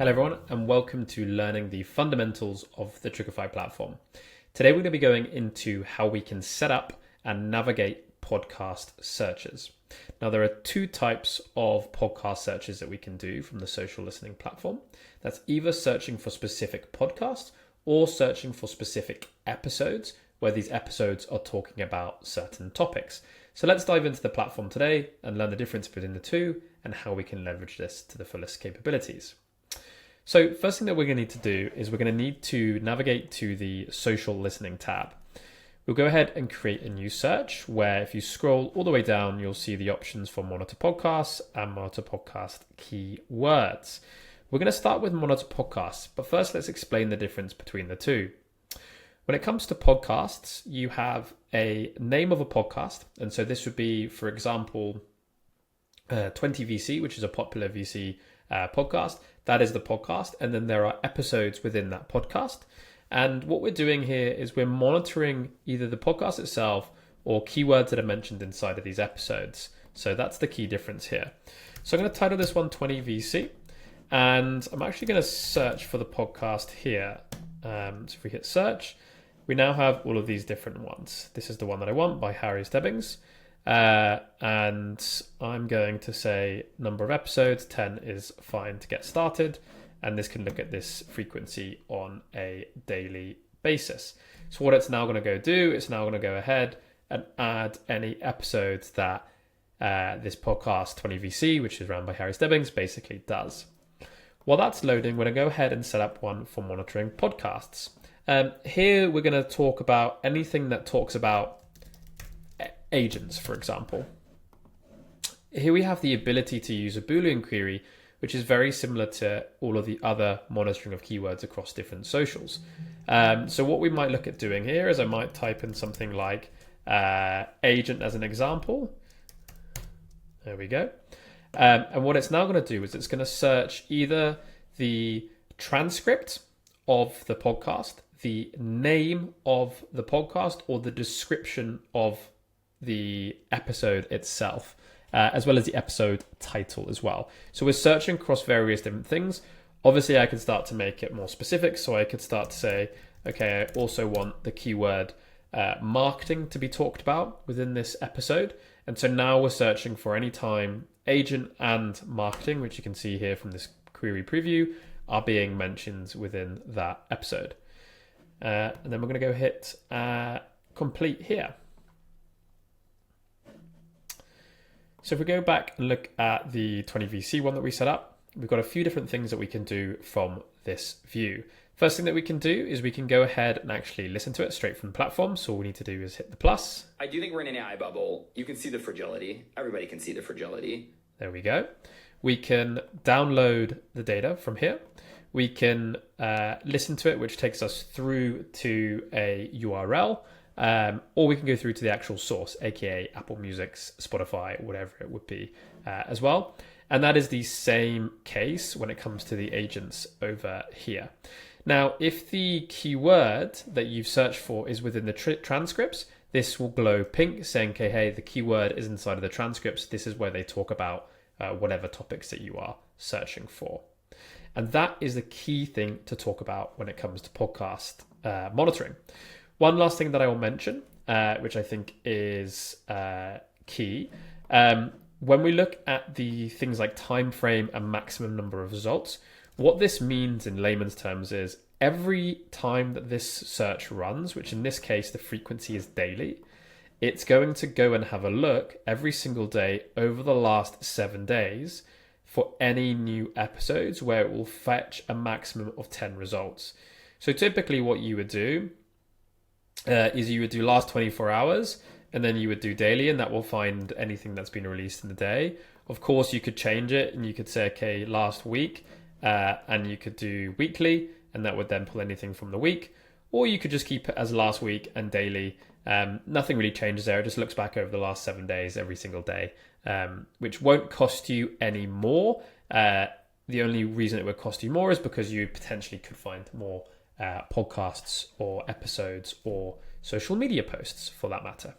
Hello everyone, and welcome to learning the fundamentals of the Trigify platform. Today we're going to be going into how we can set up and navigate podcast searches. Now there are two types of podcast searches that we can do from the social listening platform. That's either searching for specific podcasts or searching for specific episodes where these episodes are talking about certain topics. So let's dive into the platform today and learn the difference between the two and how we can leverage this to the fullest capabilities. So first thing that we're going to need to do is we're going to need to navigate to the social listening tab. We'll go ahead and create a new search where if you scroll all the way down, you'll see the options for monitor podcasts and monitor podcast keywords. We're going to start with monitor podcasts, but first let's explain the difference between the two. When it comes to podcasts, you have a name of a podcast. And so this would be, for example, 20VC, which is a popular VC podcast. That is the podcast. And then there are episodes within that podcast. And what we're doing here is we're monitoring either the podcast itself or keywords that are mentioned inside of these episodes. So that's the key difference here. So I'm going to title this one 20VC. And I'm actually going to search for the podcast here. So if we hit search, we now have all of these different ones. This is the one that I want by Harry Stebbings. And I'm going to say number of episodes, 10 is fine to get started. And this can look at this frequency on a daily basis. So what it's now going to go do, it's now going to go ahead and add any episodes that this podcast 20VC, which is run by Harry Stebbings, basically does. While that's loading, we're going to go ahead and set up one for monitoring podcasts. Here we're going to talk about anything that talks about agents, for example. Here we have the ability to use a Boolean query, which is very similar to all of the other monitoring of keywords across different socials. So what we might look at doing here is I might type in something like agent as an example. There we go. And what it's now going to do is it's going to search either the transcript of the podcast, the name of the podcast, or the description of the episode itself, as well as the episode title as well. So we're searching across various different things. Obviously, I can start to make it more specific. So I could start to say, okay, I also want the keyword marketing to be talked about within this episode. And so now we're searching for any time agent and marketing, which you can see here from this query preview, are being mentioned within that episode. And then we're going to go hit complete here. So if we go back and look at the 20VC one that we set up, we've got a few different things that we can do from this view. First thing that we can do is we can go ahead and actually listen to it straight from the platform. So all we need to do is hit the plus. I do think we're in an AI bubble. You can see the fragility. Everybody can see the fragility. There we go. We can download the data from here. We can listen to it, which takes us through to a URL. Or we can go through to the actual source, aka Apple Music, Spotify, whatever it would be as well. And that is the same case when it comes to the agents over here. Now, if the keyword that you've searched for is within the transcripts, this will glow pink saying, okay, hey, the keyword is inside of the transcripts. This is where they talk about whatever topics that you are searching for. And that is the key thing to talk about when it comes to podcast monitoring. One last thing that I will mention, which I think is key, when we look at the things like time frame and maximum number of results, what this means in layman's terms is every time that this search runs, which in this case the frequency is daily, it's going to go and have a look every single day over the last 7 days for any new episodes where it will fetch a maximum of 10 results. So typically what you would do is you would do last 24 hours and then you would do daily, and that will find anything that's been released in the day. Of course, you could change it and you could say, okay, last week, and you could do weekly, and that would then pull anything from the week. Or you could just keep it as last week and daily. Nothing really changes there. It just looks back over the last 7 days every single day, which won't cost you any more. The only reason it would cost you more is because you potentially could find more podcasts or episodes or social media posts for that matter.